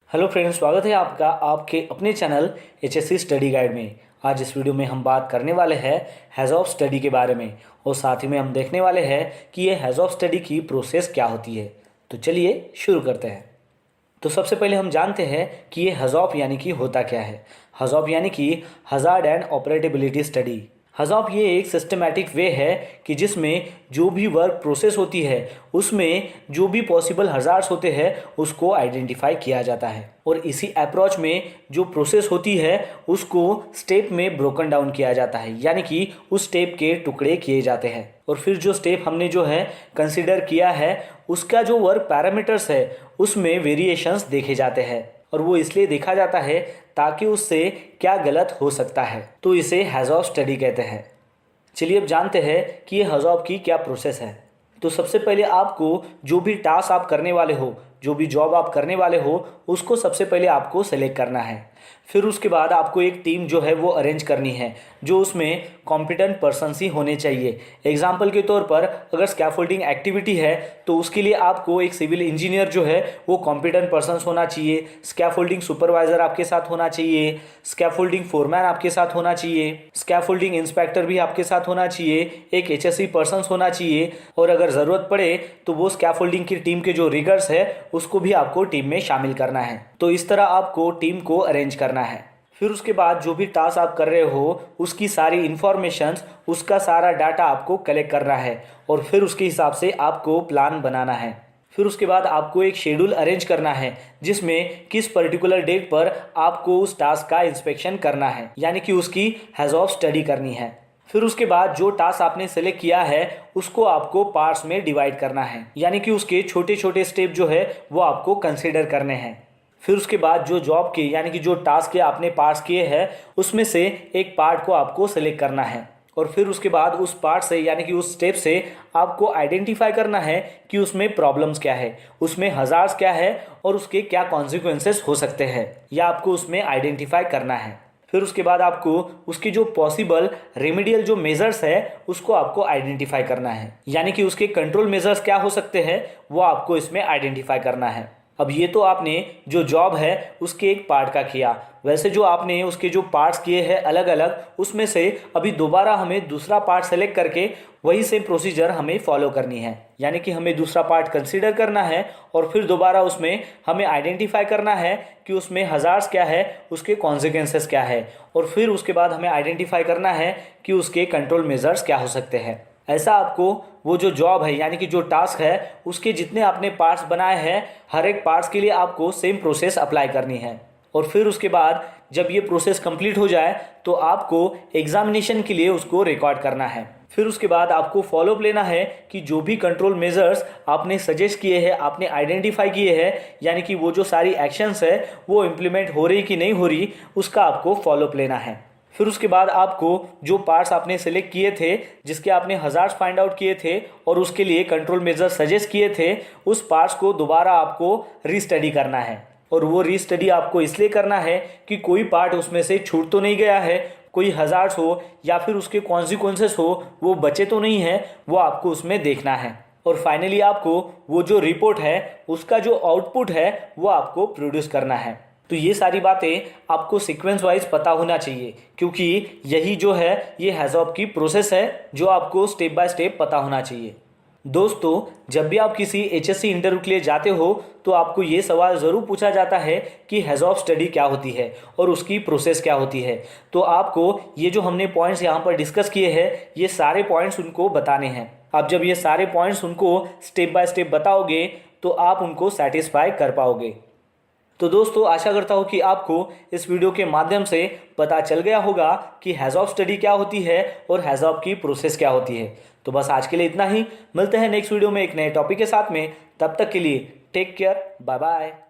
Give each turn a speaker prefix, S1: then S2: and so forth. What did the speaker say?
S1: Hello friends, स्वागत है आपका आपके अपने चैनल एचएससी स्टडी गाइड में। आज इस वीडियो में हम बात करने वाले हैं हैज़ ऑफ स्टडी के बारे में और साथ ही में हम देखने वाले हैं कि ये हैज़ ऑफ स्टडी की प्रोसेस क्या होती है। तो चलिए शुरू करते हैं। तो सबसे पहले हम जानते हैं कि ये हैज़ ऑफ यानी कि होता क्या है। हैज़ ऑफ यानी कि hazard and operability study. HAZOP ये एक सिस्टमैटिक वे है कि जिसमें जो भी वर्क प्रोसेस होती है उसमें जो भी पॉसिबल हज़ार्ड्स होते हैं उसको आइडेंटिफाई किया जाता है और इसी अप्रोच में जो प्रोसेस होती है उसको स्टेप में ब्रोकन डाउन किया जाता है, यानी कि उस स्टेप के टुकड़े किए जाते हैं और फिर जो स्टेप हमने जो है कंसिडर किया है उसका जो वर्क पैरामीटर्स है उसमें वेरिएशंस देखे जाते हैं और वो इसलिए देखा जाता है ताकि उससे क्या गलत हो सकता है, तो इसे हैज़ ऑफ स्टडी कहते हैं। चलिए अब जानते हैं कि ये हैज़ ऑफ की क्या प्रोसेस है। तो सबसे पहले आपको जो भी टास्क आप करने वाले हो, जो भी जॉब आप करने वाले हो, उसको सबसे पहले आपको सेलेक्ट करना है। फिर उसके बाद आपको एक टीम जो है वो अरेंज करनी है जो उसमें कॉम्पिटेंट पर्सन्स ही होने चाहिए। एग्जाम्पल के तौर पर अगर स्कैफोल्डिंग एक्टिविटी है तो उसके लिए आपको एक सिविल इंजीनियर जो है वो कॉम्पिटेंट पर्सन्स होना चाहिए, स्कैफोल्डिंग सुपरवाइजर आपके साथ होना चाहिए, स्कैफोल्डिंग फोरमैन आपके साथ होना चाहिए, स्कैफोल्डिंग इंस्पेक्टर भी आपके साथ होना चाहिए, एक एचएससी पर्सन्स होना चाहिए और अगर ज़रूरत पड़े तो वो स्कैफोल्डिंग की टीम के जो रिगर्स है उसको भी आपको टीम में शामिल करना है। तो इस तरह आपको टीम को अरेंज करना है। फिर उसके बाद जो भी टास्क आप कर रहे हो उसकी सारी इंफॉर्मेशंस, उसका सारा डाटा आपको कलेक्ट करना है और फिर उसके हिसाब से आपको प्लान बनाना है। फिर उसके बाद आपको एक शेड्यूल अरेंज करना है जिसमें किस पर्टिकुलर डेट पर आपको उस टास्क का इंस्पेक्शन करना है, यानी कि उसकी हैज़ ऑफ स्टडी करनी है। फिर उसके बाद जो टास्क आपने सेलेक्ट किया है उसको आपको पार्ट्स में डिवाइड करना है, यानी कि उसके छोटे छोटे स्टेप जो है वो आपको कंसीडर करने हैं। फिर उसके बाद जो जॉब के यानी कि जो टास्क के आपने पार्ट्स किए हैं उसमें से एक पार्ट को आपको सेलेक्ट करना है और फिर उसके बाद उस पार्ट से यानी कि उस स्टेप से आपको आइडेंटिफाई करना है कि उसमें प्रॉब्लम्स क्या है, उसमें हज़ार्ड्स क्या है और उसके क्या कॉन्सिक्वेंसेस हो सकते हैं, या आपको उसमें आइडेंटिफाई करना है। फिर उसके बाद आपको उसकी जो पॉसिबल रेमेडियल जो मेजर्स है उसको आपको आइडेंटिफाई करना है, यानी कि उसके कंट्रोल मेजर्स क्या हो सकते हैं वो आपको इसमें आइडेंटिफाई करना है। अब ये तो आपने जो जॉब है उसके एक पार्ट का किया, वैसे जो आपने उसके जो पार्ट्स किए हैं अलग अलग, उसमें से अभी दोबारा हमें दूसरा पार्ट सेलेक्ट करके वही सेम प्रोसीजर हमें फॉलो करनी है, यानी कि हमें दूसरा पार्ट कंसीडर करना है और फिर दोबारा उसमें हमें आइडेंटिफाई करना है कि उसमें हज़ार्ड्स क्या है, उसके कॉन्सिक्वेंसेस क्या है और फिर उसके बाद हमें आइडेंटिफाई करना है कि उसके कंट्रोल मेजर्स क्या हो सकते हैं। ऐसा आपको वो जो जॉब है यानी कि जो टास्क है उसके जितने आपने पार्ट्स बनाए हैं हर एक पार्ट्स के लिए आपको सेम प्रोसेस अप्लाई करनी है और फिर उसके बाद जब ये प्रोसेस कंप्लीट हो जाए तो आपको एग्जामिनेशन के लिए उसको रिकॉर्ड करना है। फिर उसके बाद आपको फॉलोअप लेना है कि जो भी कंट्रोल मेजर्स आपने सजेस्ट किए हैं, आपने आइडेंटिफाई किए हैं, यानी कि वो जो सारी एक्शंस है वो इम्प्लीमेंट हो रही कि नहीं हो रही उसका आपको फॉलोअप लेना है। फिर उसके बाद आपको जो पार्ट्स आपने सेलेक्ट किए थे, जिसके आपने हज़ार्ड्स फाइंड आउट किए थे और उसके लिए कंट्रोल मेजर सजेस्ट किए थे, उस पार्ट्स को दोबारा आपको रीस्टडी करना है और वो रीस्टडी आपको इसलिए करना है कि कोई पार्ट उसमें से छूट तो नहीं गया है, कोई हज़ार्ड्स हो या फिर उसके कॉन्सिक्वेंसेस हो वो बचे तो नहीं है, वो आपको उसमें देखना है। और फाइनली आपको वो जो रिपोर्ट है उसका जो आउटपुट है वो आपको प्रोड्यूस करना है। तो ये सारी बातें आपको सीक्वेंस वाइज पता होना चाहिए क्योंकि यही जो है ये हैज़ ऑफ की प्रोसेस है जो आपको स्टेप बाय स्टेप पता होना चाहिए। दोस्तों, जब भी आप किसी एचएससी इंटरव्यू के लिए जाते हो तो आपको ये सवाल ज़रूर पूछा जाता है कि हैज़ ऑफ स्टडी क्या होती है और उसकी प्रोसेस क्या होती है। तो आपको ये जो हमने पॉइंट्स यहाँ पर डिस्कस किए हैं ये सारे पॉइंट्स उनको बताने हैं। आप जब ये सारे पॉइंट्स उनको स्टेप बाय स्टेप बताओगे तो आप उनको सेटिस्फाई कर पाओगे। तो दोस्तों, आशा करता हूँ कि आपको इस वीडियो के माध्यम से पता चल गया होगा कि हैज़ ऑफ स्टडी क्या होती है और हैज़ ऑफ की प्रोसेस क्या होती है। तो बस आज के लिए इतना ही, मिलते हैं नेक्स्ट वीडियो में एक नए टॉपिक के साथ में। तब तक के लिए टेक केयर, बाय बाय।